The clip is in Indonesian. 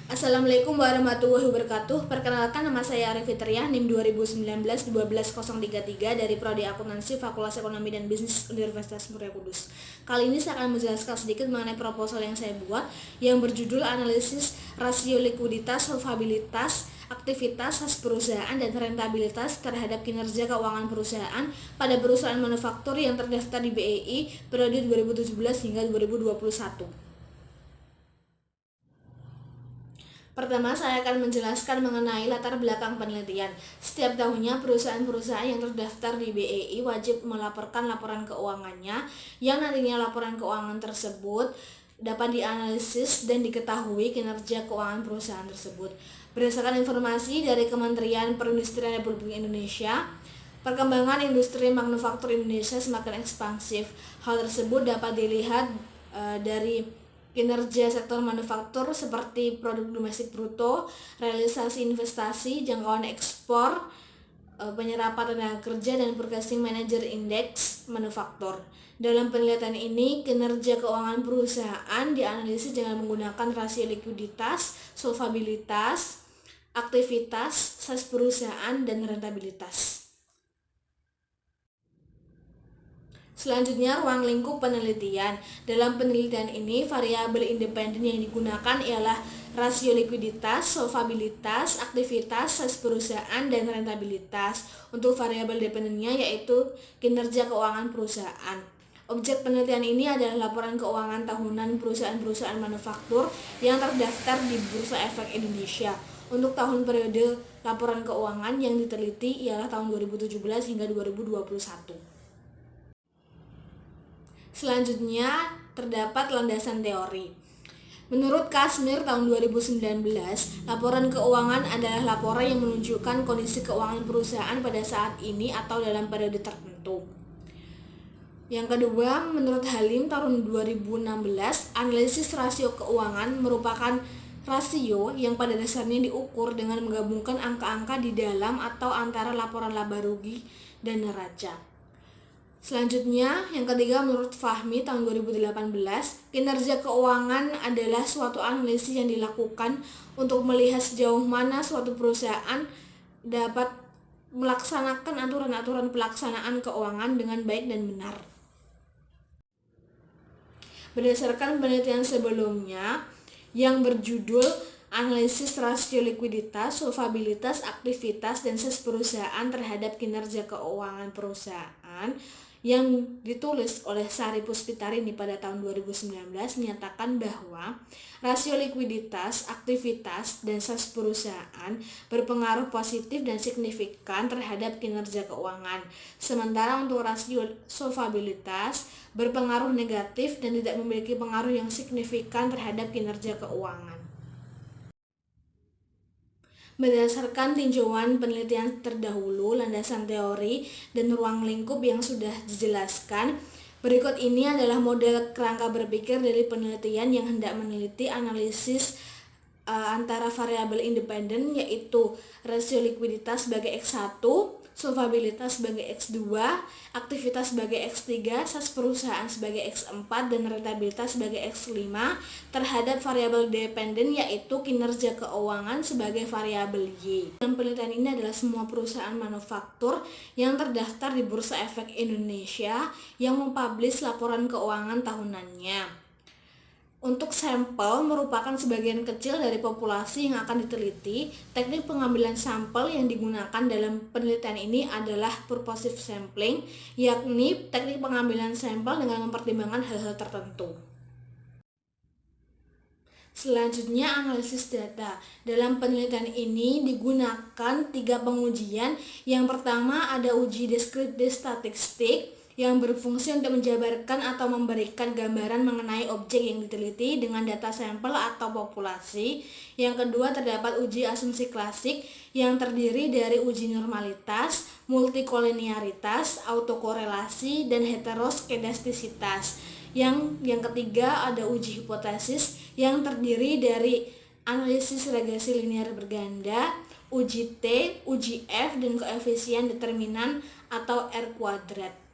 Assalamualaikum warahmatullahi wabarakatuh. Perkenalkan, nama saya Arif Fitriah, NIM 2019-12033 dari Prodi Akuntansi Fakultas Ekonomi dan Bisnis Universitas Muria Kudus. Kali ini saya akan menjelaskan sedikit mengenai proposal yang saya buat yang berjudul analisis rasio likuiditas, solvabilitas, aktivitas khas perusahaan dan rentabilitas terhadap kinerja keuangan perusahaan pada perusahaan manufaktur yang terdaftar di BEI periode 2017 hingga 2021. Pertama, saya akan menjelaskan mengenai latar belakang penelitian. Setiap tahunnya, perusahaan-perusahaan yang terdaftar di BEI wajib melaporkan laporan keuangannya, yang nantinya laporan keuangan tersebut dapat dianalisis dan diketahui kinerja keuangan perusahaan tersebut. Berdasarkan informasi dari Kementerian Perindustrian Republik Indonesia, perkembangan industri manufaktur Indonesia semakin ekspansif. Hal tersebut dapat dilihat dari kinerja sektor manufaktur seperti produk domestik bruto, realisasi investasi, jangkauan ekspor, penyerapan tenaga kerja, dan purchasing manager index manufaktur. Dalam penelitian ini, kinerja keuangan perusahaan dianalisis dengan menggunakan rasio likuiditas, solvabilitas, aktivitas khas perusahaan, dan rentabilitas. Selanjutnya, ruang lingkup penelitian. Dalam penelitian ini, variabel independen yang digunakan ialah rasio likuiditas, solvabilitas, aktivitas khas perusahaan, dan rentabilitas. Untuk variabel dependennya yaitu kinerja keuangan perusahaan. Objek penelitian ini adalah laporan keuangan tahunan perusahaan-perusahaan manufaktur yang terdaftar di Bursa Efek Indonesia. Untuk tahun periode laporan keuangan yang diteliti ialah tahun 2017 hingga 2021. Selanjutnya, terdapat landasan teori. Menurut Kasmir tahun 2019, laporan keuangan adalah laporan yang menunjukkan kondisi keuangan perusahaan pada saat ini atau dalam periode tertentu. Yang kedua, menurut Halim tahun 2016, analisis rasio keuangan merupakan rasio yang pada dasarnya diukur dengan menggabungkan angka-angka di dalam atau antara laporan laba rugi dan neraca. Selanjutnya, yang ketiga, menurut Fahmi tahun 2018, kinerja keuangan adalah suatu analisis yang dilakukan untuk melihat sejauh mana suatu perusahaan dapat melaksanakan aturan-aturan pelaksanaan keuangan dengan baik dan benar. Berdasarkan penelitian sebelumnya yang berjudul analisis rasio likuiditas, solvabilitas, aktivitas, dan khas perusahaan terhadap kinerja keuangan perusahaan yang ditulis oleh Sari Puspitarini pada tahun 2019 menyatakan bahwa rasio likuiditas, aktivitas, dan khas perusahaan berpengaruh positif dan signifikan terhadap kinerja keuangan. Sementara untuk rasio solvabilitas berpengaruh negatif dan tidak memiliki pengaruh yang signifikan terhadap kinerja keuangan. Berdasarkan tinjauan penelitian terdahulu, landasan teori, dan ruang lingkup yang sudah dijelaskan, berikut ini adalah model kerangka berpikir dari penelitian yang hendak meneliti analisis antara variabel independen, yaitu rasio likuiditas sebagai X1, solvabilitas sebagai X2, aktivitas sebagai X3, khas perusahaan sebagai X4, dan rentabilitas sebagai X5 terhadap variabel dependen yaitu kinerja keuangan sebagai variabel Y. Dalam penelitian ini adalah semua perusahaan manufaktur yang terdaftar di Bursa Efek Indonesia yang mempublish laporan keuangan tahunannya. Untuk sampel merupakan sebagian kecil dari populasi yang akan diteliti. Teknik pengambilan sampel yang digunakan dalam penelitian ini adalah purposive sampling, yakni teknik pengambilan sampel dengan mempertimbangkan hal-hal tertentu. Selanjutnya, analisis data. Dalam penelitian ini digunakan 3 pengujian. Yang pertama ada uji deskriptif statistik yang berfungsi untuk menjabarkan atau memberikan gambaran mengenai objek yang diteliti dengan data sampel atau populasi. Yang kedua, terdapat uji asumsi klasik yang terdiri dari uji normalitas, multikolinearitas, autokorelasi, dan heteroskedastisitas. Yang ketiga ada uji hipotesis yang terdiri dari analisis regresi linear berganda, uji T, uji F, dan koefisien determinan atau R kuadrat.